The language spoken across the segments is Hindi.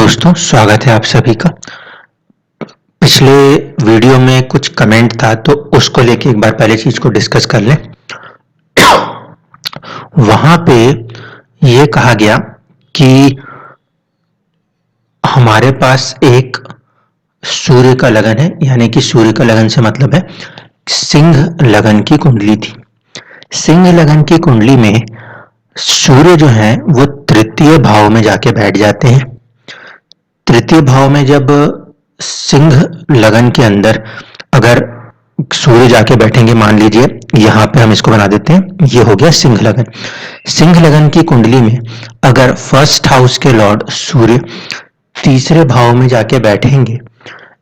दोस्तों, स्वागत है आप सभी का। पिछले वीडियो में कुछ कमेंट था तो उसको लेके एक बार पहले चीज को डिस्कस कर लें। वहां पे ये कहा गया कि हमारे पास एक सूर्य का लगन है, यानी कि सूर्य का लगन से मतलब है सिंह लगन की कुंडली थी। सिंह लगन की कुंडली में सूर्य जो है वो तृतीय भाव में जाके बैठ जाते हैं। तृतीय भाव में जब सिंह लगन के अंदर अगर सूर्य जाके बैठेंगे, मान लीजिए यहां पे हम इसको बना देते हैं, ये हो गया सिंह लगन। सिंह लगन की कुंडली में अगर फर्स्ट हाउस के लॉर्ड सूर्य तीसरे भाव में जाके बैठेंगे,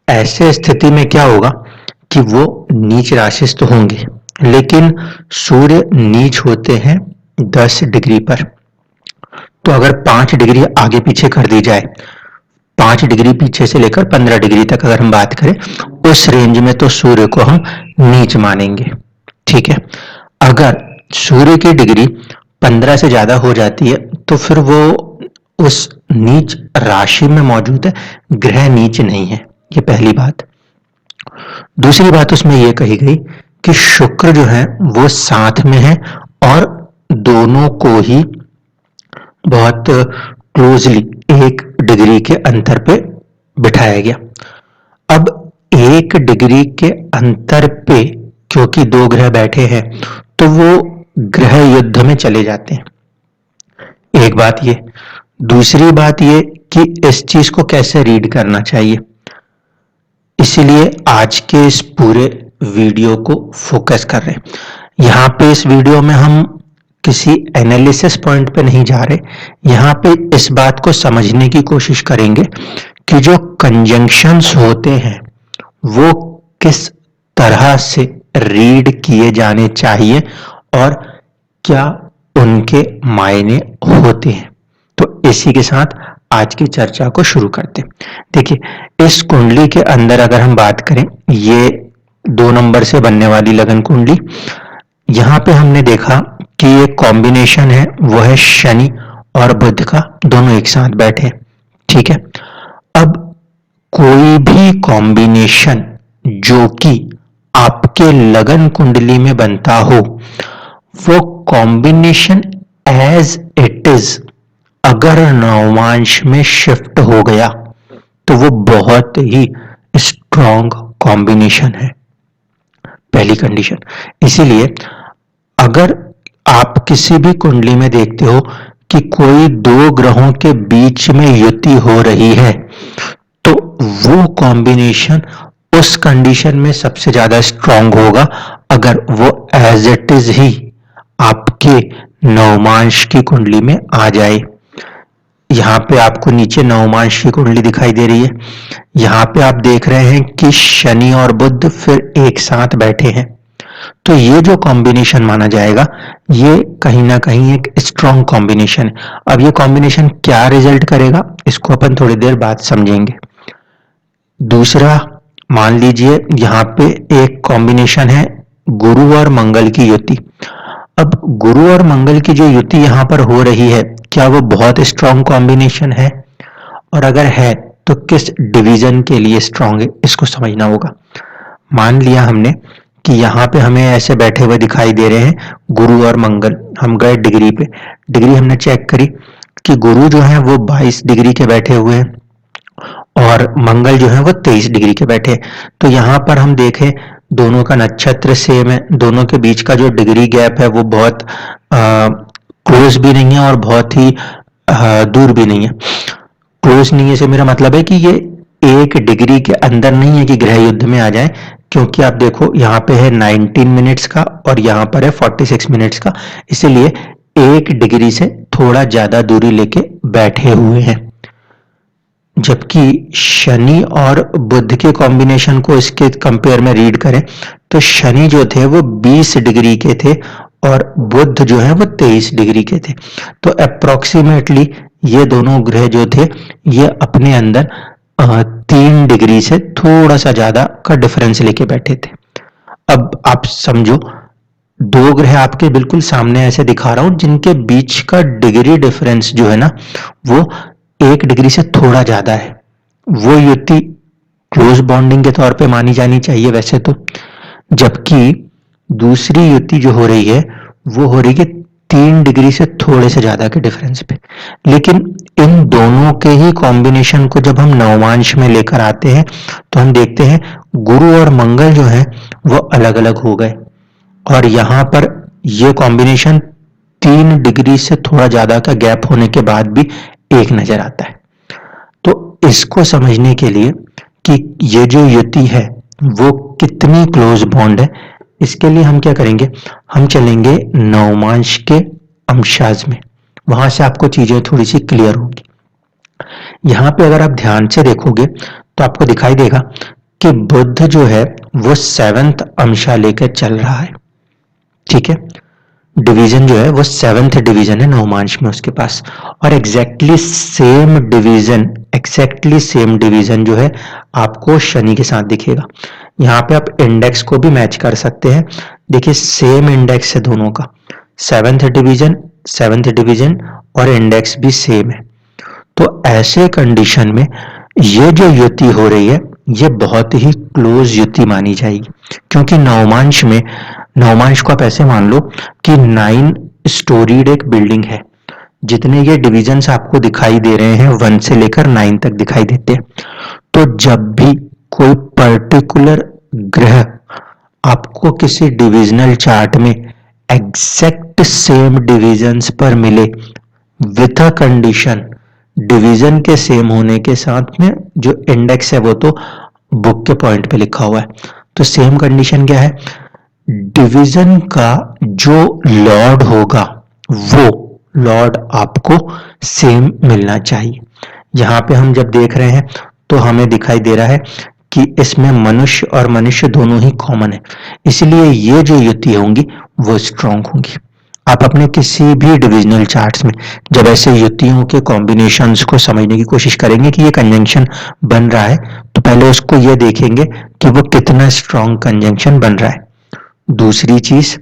ऐसे स्थिति में क्या होगा कि वो नीच राशिस्थ होंगे, लेकिन सूर्य नीच होते हैं 10 डिग्री पर। तो अगर 5 डिग्री आगे पीछे कर दी जाए, 5 डिग्री पीछे से लेकर 15 डिग्री तक अगर हम बात करें, उस रेंज में तो सूर्य को हम नीच मानेंगे। ठीक है। अगर सूर्य की डिग्री 15 से ज्यादा हो जाती है तो फिर वो उस नीच राशि में मौजूद है, ग्रह नीच नहीं है। ये पहली बात। दूसरी बात उसमें यह कही गई कि शुक्र जो है वो साथ में है और दोनों को ही बहुत क्लोजली 1 डिग्री के अंतर पे बिठाया गया। अब 1 डिग्री के अंतर पे क्योंकि 2 ग्रह बैठे हैं तो वो ग्रह युद्ध में चले जाते हैं। एक बात ये। दूसरी बात ये कि इस चीज को कैसे रीड करना चाहिए, इसीलिए आज के इस पूरे वीडियो को फोकस कर रहे हैं। यहां पे इस वीडियो में हम किसी एनालिसिस पॉइंट पे नहीं जा रहे, यहां पे इस बात को समझने की कोशिश करेंगे कि जो कंजंक्शंस होते हैं वो किस तरह से रीड किए जाने चाहिए और क्या उनके मायने होते हैं। तो इसी के साथ आज की चर्चा को शुरू करते हैं। देखिए, इस कुंडली के अंदर अगर हम बात करें, ये 2 नंबर से बनने वाली लगन कुंडली, यहां पे हमने देखा कि ये कॉम्बिनेशन है वो है शनि और बुध का, दोनों एक साथ बैठे। ठीक है। अब कोई भी कॉम्बिनेशन जो कि आपके लगन कुंडली में बनता हो, वो कॉम्बिनेशन एज इट इज अगर नवांश में शिफ्ट हो गया तो वो बहुत ही स्ट्रॉन्ग कॉम्बिनेशन है, पहली कंडीशन। इसीलिए अगर आप किसी भी कुंडली में देखते हो कि कोई 2 ग्रहों के बीच में युति हो रही है, तो वो कॉम्बिनेशन उस कंडीशन में सबसे ज्यादा स्ट्रॉन्ग होगा अगर वो एज इट इज ही आपके नवमांश की कुंडली में आ जाए। यहां पे आपको नीचे नवमांश की कुंडली दिखाई दे रही है। यहां पे आप देख रहे हैं कि शनि और बुध फिर एक साथ बैठे हैं, तो ये जो कॉम्बिनेशन माना जाएगा ये कहीं ना कहीं एक स्ट्रॉन्ग कॉम्बिनेशन है। अब ये कॉम्बिनेशन क्या रिजल्ट करेगा इसको अपन थोड़ी देर बाद समझेंगे। दूसरा, मान लीजिए यहां पे एक कॉम्बिनेशन है गुरु और मंगल की युति। अब गुरु और मंगल की जो युति यहां पर हो रही है, क्या वो बहुत स्ट्रॉन्ग कॉम्बिनेशन है, और अगर है तो किस डिवीजन के लिए स्ट्रॉन्ग है, इसको समझना होगा। मान लिया हमने कि यहां पे हमें ऐसे बैठे हुए दिखाई दे रहे हैं गुरु और मंगल। हम गए डिग्री पे, डिग्री हमने चेक करी कि गुरु जो है वो 22 डिग्री के बैठे हुए हैं और मंगल जो है वो 23 डिग्री के बैठे। तो यहां पर हम देखें दोनों का नक्षत्र सेम है, दोनों के बीच का जो डिग्री गैप है वो बहुत क्लोज भी नहीं है और बहुत ही दूर भी नहीं है। क्लोज नहीं है से मेरा मतलब है कि ये 1 डिग्री के अंदर नहीं है कि ग्रह युद्ध में आ जाए, क्योंकि आप देखो यहाँ पे है 19 मिनट्स का और यहाँ पर है 46 मिनट्स का, इसलिए 1 डिग्री से थोड़ा ज्यादा दूरी लेके बैठे हुए हैं। जबकि शनि और बुध के कॉम्बिनेशन को इसके कंपेयर में रीड करें तो शनि जो थे वो 20 डिग्री के थे और बुध जो है वो 23 डिग्री के थे। तो अप्रोक्सीमेटली ये दोनों ग्रह जो थे ये अपने अंदर 3 डिग्री से थोड़ा सा ज्यादा का डिफरेंस लेके बैठे थे। अब आप समझो, 2 ग्रह आपके बिल्कुल सामने ऐसे दिखा रहा हूं जिनके बीच का डिग्री डिफरेंस जो है ना वो 1 डिग्री से थोड़ा ज्यादा है, वो युति क्लोज बॉन्डिंग के तौर पे मानी जानी चाहिए वैसे तो, जबकि दूसरी युति जो हो रही है वो हो रही है 3 डिग्री से थोड़े से ज्यादा के डिफरेंस पे। लेकिन इन दोनों के ही कॉम्बिनेशन को जब हम नवमांश में लेकर आते हैं तो हम देखते हैं गुरु और मंगल जो है वो अलग अलग हो गए, और यहां पर ये कॉम्बिनेशन 3 डिग्री से थोड़ा ज्यादा का गैप होने के बाद भी एक नजर आता है। तो इसको समझने के लिए कि ये जो युति है वो कितनी क्लोज बॉन्ड है, इसके लिए हम क्या करेंगे, हम चलेंगे नवमांश के अंशाज में, वहां से आपको चीजें थोड़ी सी क्लियर होगी। यहां पे अगर आप ध्यान से देखोगे तो आपको दिखाई देगा कि बुध जो है वो 7th अंशा लेकर चल रहा है, ठीक है। डिवीजन जो है वो 7th डिवीजन है नवमांश में उसके पास, और एग्जैक्टली सेम डिवीजन जो है आपको शनि के साथ दिखेगा। यहाँ पे आप इंडेक्स को भी मैच कर सकते हैं, देखिए सेम इंडेक्स है दोनों का, 7th डिवीजन और इंडेक्स भी सेम है। तो ऐसे कंडीशन में ये जो युति हो रही है ये बहुत ही क्लोज युति मानी जाएगी, क्योंकि नवमांश को आप ऐसे मान लो कि 9 स्टोरीड एक बिल्डिंग है, जितने ये डिविजन्स आपको दिखाई दे रहे हैं 1 से लेकर 9 तक दिखाई देते हैं। तो जब भी कोई पर्टिकुलर ग्रह आपको किसी डिविजनल चार्ट में एग्जैक्ट सेम डिविजन्स पर मिले विथ अ कंडीशन डिवीजन के सेम होने के साथ में जो इंडेक्स है वो तो बुक के पॉइंट पे लिखा हुआ है, तो सेम कंडीशन क्या है, डिवीजन का जो लॉर्ड होगा वो लॉर्ड आपको सेम मिलना चाहिए। यहां पे हम जब देख रहे हैं तो हमें दिखाई दे रहा है कि इसमें मनुष्य और मनुष्य दोनों ही कॉमन है, इसलिए ये जो युति होंगी वो स्ट्रांग होंगी। आप अपने किसी भी डिविजनल चार्ट्स में जब ऐसे युतियों के कॉम्बिनेशंस को समझने की कोशिश करेंगे कि ये कंजंक्शन बन रहा है, तो पहले उसको ये देखेंगे कि वो कितना स्ट्रांग कंजंक्शन बन रहा है। दूसरी चीज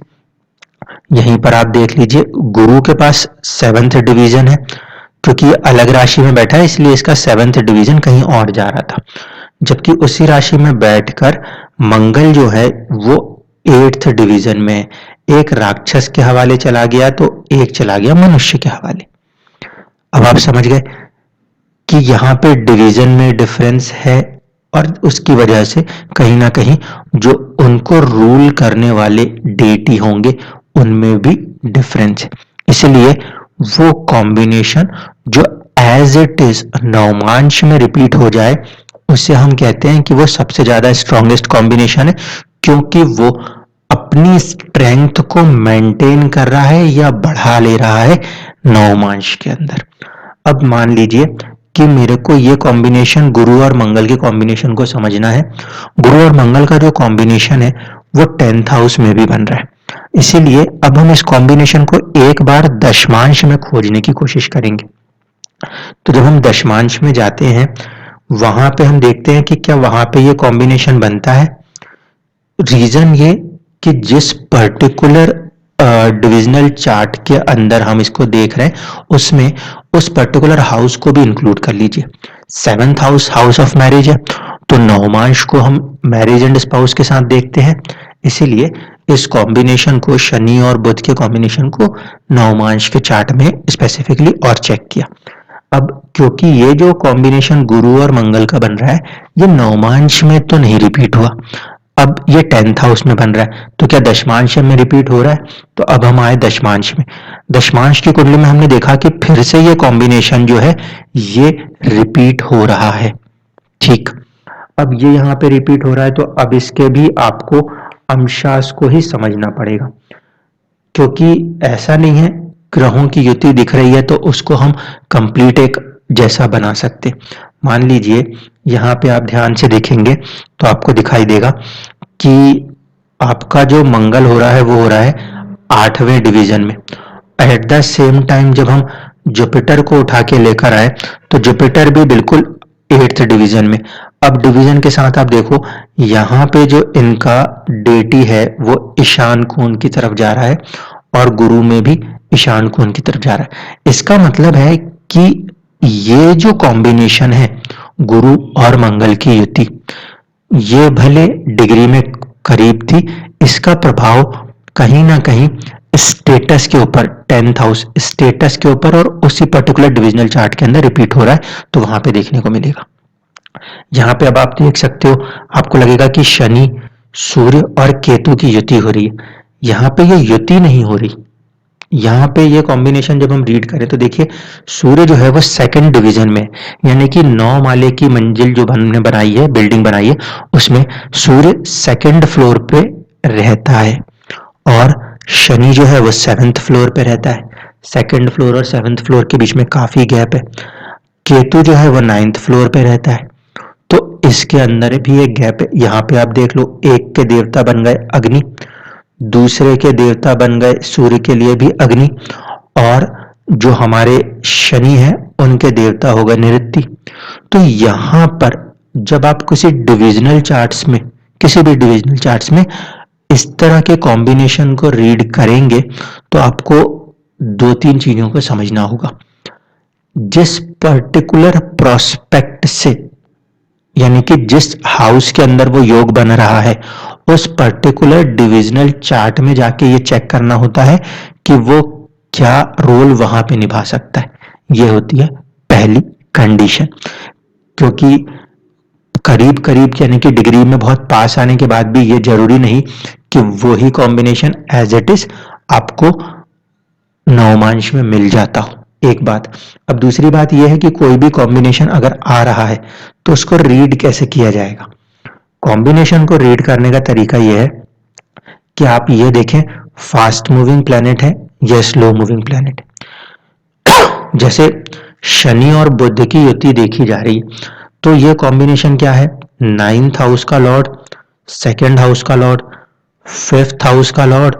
यहीं पर आप देख लीजिए, गुरु के पास 7th डिवीजन है, क्योंकि ये अलग राशि में बैठा है इसलिए इसका 7th डिवीजन कहीं और जा रहा था, जबकि उसी राशि में बैठकर मंगल जो है वो 8th डिवीजन में, एक राक्षस के हवाले चला गया तो एक चला गया मनुष्य के हवाले। अब आप समझ गए कि यहाँ पे डिवीजन में डिफरेंस है, और उसकी वजह से कहीं ना कहीं जो उनको रूल करने वाले डेटी होंगे उनमें भी डिफरेंस है। इसलिए वो कॉम्बिनेशन जो एज इट इज नवमांश में रिपीट हो जाए उसे हम कहते हैं कि वो सबसे ज्यादा स्ट्रॉन्गेस्ट कॉम्बिनेशन है, क्योंकि वो अपनी स्ट्रेंथ को मेंटेन कर रहा है या बढ़ा ले रहा है नवमांश के अंदर। अब मान लीजिए कि मेरे को ये कॉम्बिनेशन गुरु और मंगल के कॉम्बिनेशन को समझना है। गुरु और मंगल का जो कॉम्बिनेशन है वो 10th हाउस में भी बन रहा है, इसीलिए अब हम इस कॉम्बिनेशन को एक बार दशमांश में खोजने की कोशिश करेंगे। तो जब हम दशमांश में जाते हैं वहां पे हम देखते हैं कि क्या वहां पे ये कॉम्बिनेशन बनता है। रीजन ये कि जिस पर्टिकुलर डिविजनल चार्ट के अंदर हम इसको देख रहे हैं उसमें उस पर्टिकुलर हाउस को भी इंक्लूड कर लीजिए। 7th house house of marriage है, तो नवमांश को हम मैरिज एंड स्पाउस के साथ देखते हैं, इसीलिए इस कॉम्बिनेशन को, शनि और बुध के कॉम्बिनेशन को नवमांश के चार्ट में स्पेसिफिकली और चेक किया। अब क्योंकि ये जो कॉम्बिनेशन गुरु और मंगल का बन रहा है ये नवमांश में तो नहीं रिपीट हुआ, अब ये 10th हाउस में बन रहा है, तो क्या दशमांश में रिपीट हो रहा है। तो अब हम आए दशमांश में। दशमांश की कुंडली में हमने देखा कि फिर से ये कॉम्बिनेशन जो है ये रिपीट हो रहा है, ठीक। अब ये यहाँ पे रिपीट हो रहा है तो अब इसके भी आपको अंशास को ही समझना पड़ेगा, क्योंकि ऐसा नहीं है ग्रहों की युति दिख रही है तो उसको हम कंप्लीट एक जैसा बना सकते। मान लीजिए यहाँ पे आप ध्यान से देखेंगे तो आपको दिखाई देगा कि आपका जो मंगल हो रहा है वो हो रहा है 8वें डिवीजन में। एट द सेम टाइम जब हम जुपिटर को उठा के लेकर आए तो जुपिटर भी बिल्कुल 8th डिवीजन में। अब डिवीजन के साथ आप देखो यहाँ पे जो इनका डेटी है वो ईशान कोण की तरफ जा रहा है और गुरु में भी ईशान कोण की तरफ जा रहा है। इसका मतलब है कि ये जो कॉम्बिनेशन है गुरु और मंगल की युति, ये भले डिग्री में करीब थी, इसका प्रभाव कहीं ना कहीं स्टेटस के ऊपर, 10th हाउस स्टेटस के ऊपर और उसी पर्टिकुलर डिविजनल चार्ट के अंदर रिपीट हो रहा है, तो वहां पे देखने को मिलेगा। यहां पे अब आप देख सकते हो, आपको लगेगा कि शनि, सूर्य और केतु की युति हो रही है। यहां पे ये युति नहीं हो रही, यहाँ पे ये कॉम्बिनेशन जब हम रीड करें तो देखिए, सूर्य जो है वो सेकंड डिवीजन में, यानी कि 9 माले की मंजिल जो हमने बनाई है, बिल्डिंग बनाई है, उसमें सूर्य सेकंड फ्लोर पे रहता है और शनि जो है वो 7th फ्लोर पे रहता है। सेकंड फ्लोर और 7th फ्लोर के बीच में काफी गैप है। केतु जो है वो 9th फ्लोर पे रहता है, तो इसके अंदर भी एक गैप है। यहाँ पे आप देख लो, एक के देवता बन गए अग्नि, दूसरे के देवता बन गए सूर्य के लिए भी अग्नि, और जो हमारे शनि है उनके देवता हो गए निऋत्ति। तो यहां पर जब आप किसी डिविजनल चार्ट्स में, किसी भी डिविजनल चार्ट्स में इस तरह के कॉम्बिनेशन को रीड करेंगे तो आपको 2-3 चीजों को समझना होगा। जिस पर्टिकुलर प्रोस्पेक्ट से, यानी कि जिस हाउस के अंदर वो योग बन रहा है, उस पर्टिकुलर डिविजनल चार्ट में जाके ये चेक करना होता है कि वो क्या रोल वहां पे निभा सकता है। ये होती है पहली कंडीशन। क्योंकि करीब करीब यानी कि डिग्री में बहुत पास आने के बाद भी ये जरूरी नहीं कि वही कॉम्बिनेशन एज इट इज आपको नवमांश में मिल जाता हो, एक बात। अब दूसरी बात यह है कि कोई भी कॉम्बिनेशन अगर आ रहा है तो उसको रीड कैसे किया जाएगा। कॉम्बिनेशन को रीड करने का तरीका यह है कि आप ये देखें, फास्ट मूविंग प्लैनेट है या स्लो मूविंग प्लैनेट है। जैसे शनि और बुध की युति देखी जा रही, तो ये कॉम्बिनेशन क्या है, 9th हाउस का लॉर्ड, 2nd हाउस का लॉर्ड, 5th हाउस का लॉर्ड,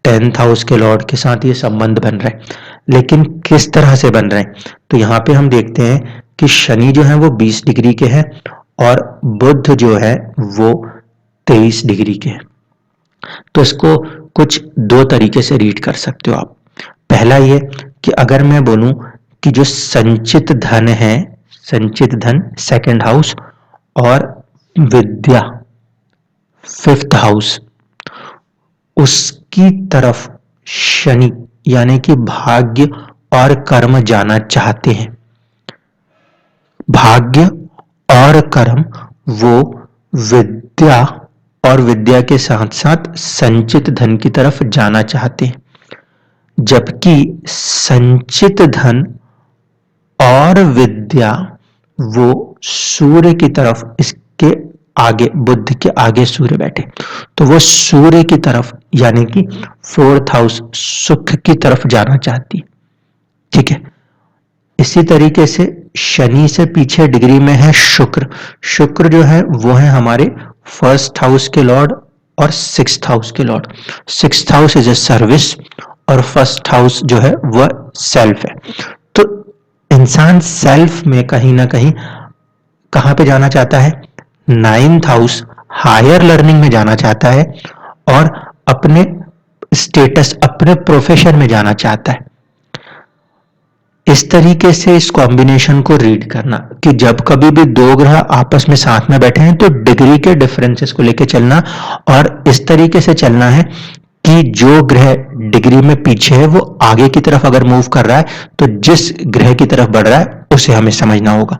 10th हाउस के लॉर्ड के साथ ये संबंध बन रहे हैं। लेकिन किस तरह से बन रहे हैं, तो यहाँ पे हम देखते हैं कि शनि जो है वो 20 डिग्री के हैं और बुध जो है वो 23 डिग्री के हैं। तो इसको कुछ 2 तरीके से रीड कर सकते हो आप। पहला ये कि अगर मैं बोलूं कि जो संचित धन है, संचित धन 2nd हाउस और विद्या 5th हाउस, उसकी तरफ शनि यानी कि भाग्य और कर्म जाना चाहते हैं। भाग्य और कर्म वो विद्या और विद्या के साथ साथ संचित धन की तरफ जाना चाहते हैं, जबकि संचित धन और विद्या वो सूर्य की तरफ, इसके आगे बुध के आगे सूर्य बैठे, तो वो सूर्य की तरफ यानी कि 4th हाउस सुख की तरफ जाना चाहती है। ठीक है, इसी तरीके से शनि से पीछे डिग्री में है शुक्र। शुक्र जो है वो है हमारे 1st हाउस के लॉर्ड और 6th हाउस के Lord. 6th house is a service और 1st हाउस जो है वह सेल्फ है। तो इंसान सेल्फ में कहीं ना कहीं कहां पे जाना चाहता है, 9th हाउस हायर लर्निंग में जाना चाहता है और अपने स्टेटस, अपने प्रोफेशन में जाना चाहता है। इस तरीके से इस कॉम्बिनेशन को रीड करना कि जब कभी भी 2 ग्रह आपस में साथ में बैठे हैं तो डिग्री के डिफरेंसेस को लेकर चलना, और इस तरीके से चलना है कि जो ग्रह डिग्री में पीछे है वो आगे की तरफ अगर मूव कर रहा है तो जिस ग्रह की तरफ बढ़ रहा है उसे हमें समझना होगा।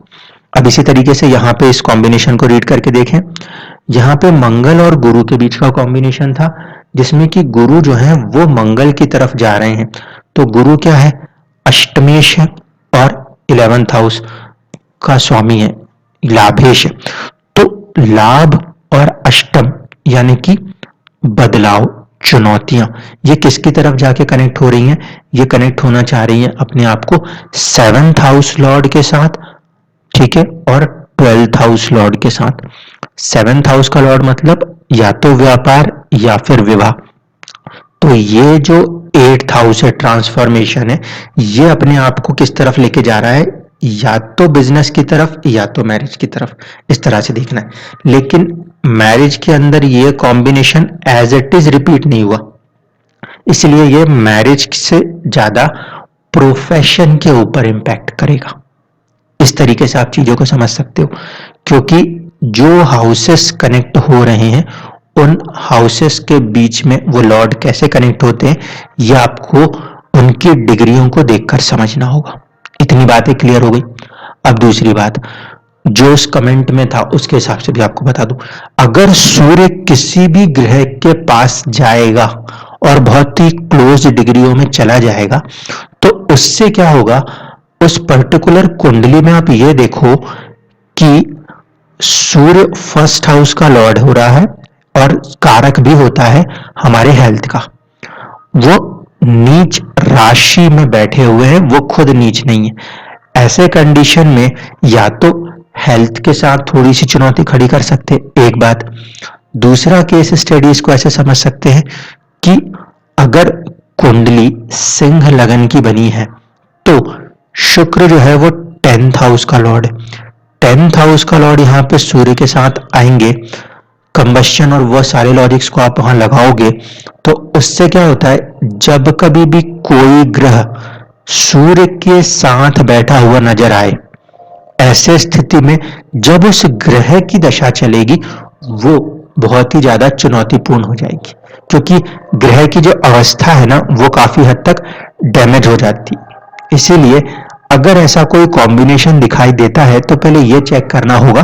अब इसी तरीके से यहां पे इस कॉम्बिनेशन को रीड करके देखें। यहां पे मंगल और गुरु के बीच का कॉम्बिनेशन था, जिसमें कि गुरु जो है वो मंगल की तरफ जा रहे हैं। तो गुरु क्या है, अष्टमेश है और 11th हाउस का स्वामी है, लाभेश है। तो लाभ और अष्टम यानी कि बदलाव, चुनौतियां, ये किसकी तरफ जाके कनेक्ट हो रही हैं, ये कनेक्ट होना चाह रही हैं अपने आप को 7th हाउस लॉर्ड के साथ, ठीक है, और 12th हाउस लॉर्ड के साथ। 7th हाउस का लॉर्ड मतलब या तो व्यापार या फिर विवाह। तो ये जो 8th हाउस है, ट्रांसफॉर्मेशन है, ये अपने आप को किस तरफ लेके जा रहा है, या तो बिजनेस की तरफ या तो मैरिज की तरफ, इस तरह से देखना है। लेकिन मैरिज के अंदर ये combination as it is repeat नहीं हुआ, इसलिए ये मैरिज से ज्यादा प्रोफेशन के ऊपर इंपैक्ट करेगा। इस तरीके से आप चीजों को समझ सकते हो, क्योंकि जो हाउसेस कनेक्ट हो रहे हैं उन हाउसेस के बीच में वो लॉर्ड कैसे कनेक्ट होते हैं, ये आपको उनकी डिग्रियों को देखकर समझना होगा। इतनी बातें क्लियर हो गई। अब दूसरी बात, जो उस कमेंट में था उसके हिसाब से भी आपको बता दूं, अगर सूर्य किसी भी ग्रह के पास जाएगा और बहुत ही क्लोज डिग्रियों में चला जाएगा, तो उससे क्या होगा, उस पर्टिकुलर कुंडली में आप ये देखो कि सूर्य फर्स्ट हाउस का लॉर्ड हो रहा है और कारक भी होता है हमारे हेल्थ का। वो नीच राशि में बैठे हुए हैं, वो खुद नीच नहीं है। ऐसे कंडीशन में या तो हेल्थ के साथ थोड़ी सी चुनौती खड़ी कर सकते, एक बात। दूसरा केस स्टडी इसको ऐसे समझ सकते हैं कि अगर कुंडली सिंह लगन की बनी है तो शुक्र जो है वो 10th हाउस का लॉर्ड है। 10th हाउस का लॉर्ड यहाँ पे सूर्य के साथ आएंगे, कंबस्शन और वह सारे लॉजिक्स को आप वहां लगाओगे तो उससे क्या होता है, जब कभी भी कोई ग्रह सूर्य के साथ बैठा हुआ नजर आए, ऐसे स्थिति में जब उस ग्रह की दशा चलेगी वो बहुत ही ज्यादा चुनौतीपूर्ण हो जाएगी, क्योंकि ग्रह की जो अवस्था है ना वो काफी हद तक डैमेज हो जाती है। इसीलिए अगर ऐसा कोई कॉम्बिनेशन दिखाई देता है तो पहले यह चेक करना होगा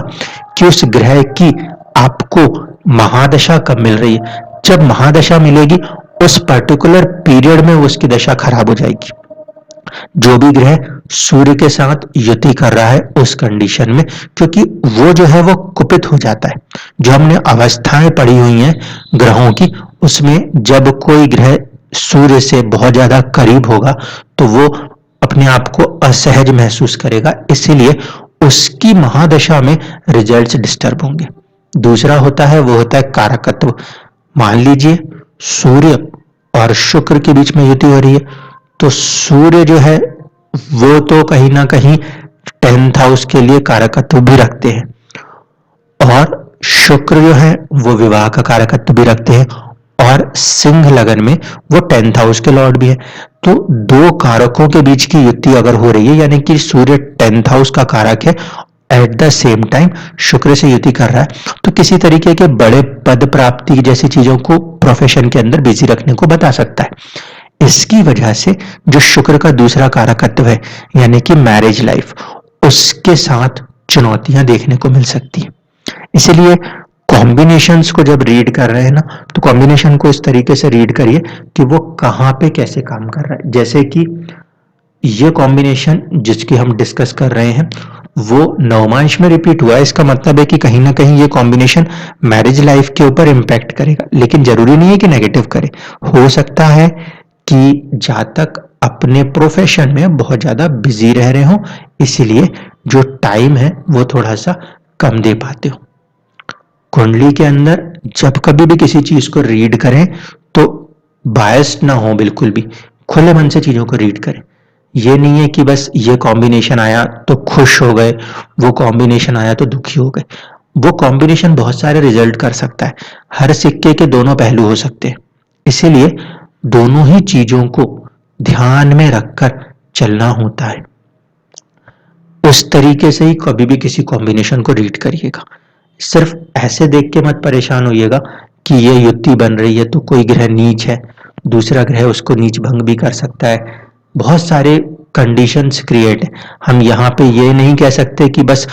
कि उस ग्रह की आपको महादशा कब मिल रही है। जब महादशा मिलेगी उस पर्टिकुलर पीरियड में उसकी दशा खराब हो जाएगी। जो भी ग्रह सूर्य के साथ युति कर रहा है उस कंडीशन में, क्योंकि वो जो है वो कुपित हो जाता है। जो हमने अवस्थाएं पढ़ी हुई हैं ग्रहों की, उसमें जब कोई ग्रह सूर्य से बहुत ज्यादा करीब होगा तो वो अपने आप को असहज महसूस करेगा, इसीलिए उसकी महादशा में रिजल्ट्स डिस्टर्ब होंगे। दूसरा होता है वो होता है कारकत्व। मान लीजिए सूर्य और शुक्र के बीच में युति हो रही है, तो सूर्य जो है वो तो कहीं ना कहीं 10th हाउस के लिए कारकत्व भी रखते हैं और शुक्र जो है वो विवाह का कारकत्व भी रखते हैं और सिंह लगन में वो 10th हाउस के लॉर्ड भी है। तो दो कारकों के बीच की युति अगर हो रही है, यानी कि सूर्य 10th हाउस का कारक है, एट द सेम टाइम शुक्र से युति कर रहा है, तो किसी तरीके के बड़े पद प्राप्ति जैसी चीजों को प्रोफेशन के अंदर बिजी रखने को बता सकता है। इसकी वजह से जो शुक्र का दूसरा कारकत्व है यानी कि मैरिज लाइफ, उसके साथ चुनौतियां देखने को मिल सकती है। इसलिए कॉम्बिनेशंस को जब रीड कर रहे हैं ना, तो कॉम्बिनेशन को इस तरीके से रीड करिए कि वो कहां पे कैसे काम कर रहा है। जैसे कि ये कॉम्बिनेशन जिसकी हम डिस्कस कर रहे हैं वो नवमांश में रिपीट हुआ है, इसका मतलब है कि कहीं ना कहीं ये कॉम्बिनेशन मैरिज लाइफ के ऊपर इंपैक्ट करेगा, लेकिन जरूरी नहीं है कि नेगेटिव करे। हो सकता है कि जातक अपने प्रोफेशन में बहुत ज्यादा बिजी रह रहे हो, इसीलिए जो टाइम है वो थोड़ा सा कम दे पाते हो। कुंडली के अंदर जब कभी भी किसी चीज को रीड करें तो बायस्ड ना हो, बिल्कुल भी खुले मन से चीजों को रीड करें। ये नहीं है कि बस ये कॉम्बिनेशन आया तो खुश हो गए, वो कॉम्बिनेशन आया तो दुखी हो गए। वो कॉम्बिनेशन बहुत सारे रिजल्ट कर सकता है, हर सिक्के के दोनों पहलू हो सकते हैं, इसीलिए दोनों ही चीजों को ध्यान में रखकर चलना होता है। उस तरीके से ही कभी भी किसी कॉम्बिनेशन को रीड करिएगा। सिर्फ ऐसे देख के मत परेशान होइएगा कि ये युति बन रही है तो कोई ग्रह नीच है, दूसरा ग्रह उसको नीच भंग भी कर सकता है। बहुत सारे कंडीशंस क्रिएट है। हम यहाँ पे ये नहीं कह सकते कि बस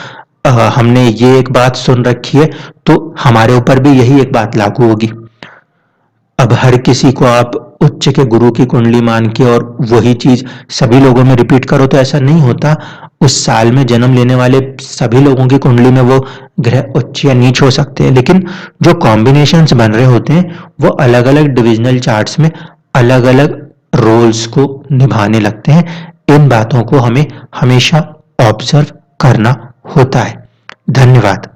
हमने ये एक बात सुन रखी है तो हमारे ऊपर भी यही एक बात लागू होगी। अब हर किसी को आप उच्च के गुरु की कुंडली मान के और वही चीज सभी लोगों में रिपीट करो तो ऐसा नहीं होता। उस साल में जन्म लेने वाले सभी लोगों की कुंडली में वो ग्रह उच्च या नीच हो सकते हैं, लेकिन जो कॉम्बिनेशंस बन रहे होते हैं वो अलग अलग डिविजनल चार्ट्स में अलग अलग रोल्स को निभाने लगते हैं। इन बातों को हमें हमेशा ऑब्जर्व करना होता है। धन्यवाद।